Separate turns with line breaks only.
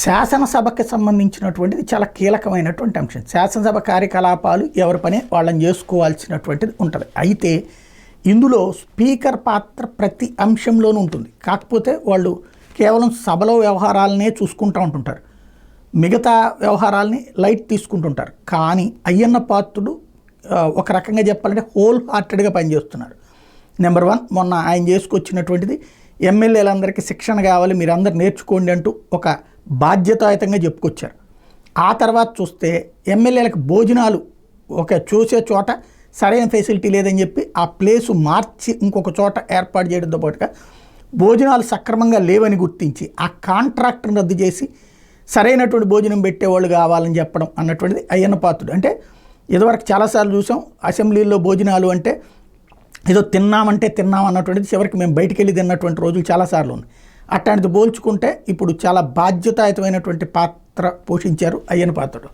శాసనసభకి సంబంధించినటువంటిది చాలా కీలకమైనటువంటి అంశం. శాసనసభ కార్యకలాపాలు ఎవరి పని వాళ్ళని చేసుకోవాల్సినటువంటిది ఉంటుంది. అయితే ఇందులో స్పీకర్ పాత్ర ప్రతి అంశంలోనూ ఉంటుంది. కాకపోతే వాళ్ళు కేవలం సభలో వ్యవహారాలనే చూసుకుంటూ ఉంటుంటారు, మిగతా వ్యవహారాలని లైట్ తీసుకుంటుంటారు. కానీ అయ్యన్న పాత్రుడు ఒక రకంగా చెప్పాలంటే హోల్ హార్టెడ్గా పనిచేస్తున్నారు. నెంబర్ 1, మొన్న ఆయన చేసుకొచ్చినటువంటిది ఎమ్మెల్యేలందరికీ శిక్షణ కావాలి, మీరు అందరు నేర్చుకోండి అంటూ ఒక బాధ్యతాయుతంగా చెప్పుకొచ్చారు. ఆ తర్వాత చూస్తే ఎమ్మెల్యేలకు భోజనాలు ఒక చూసే చోట సరైన ఫెసిలిటీ లేదని చెప్పి ఆ ప్లేసు మార్చి ఇంకొక చోట ఏర్పాటు చేయడంతో పాటుగా భోజనాలు సక్రమంగా లేవని గుర్తించి ఆ కాంట్రాక్ట్ను రద్దు చేసి సరైనటువంటి భోజనం పెట్టేవాళ్ళు కావాలని చెప్పడం అన్నటువంటిది అయ్యన్న పాత్రుడు. అంటే ఇదివరకు చాలాసార్లు చూసాం అసెంబ్లీలో భోజనాలు అంటే ఏదో తిన్నామంటే తిన్నాం అన్నటువంటిది, చివరికి మేము బయటికి వెళ్ళి తిన్నటువంటి రోజులు చాలాసార్లు ఉన్నాయి. అట్లాంటిది పోల్చుకుంటే ఇప్పుడు చాలా బాధ్యతాయుతమైనటువంటి పాత్ర పోషించారు అయ్యన్న పాత్రుడు.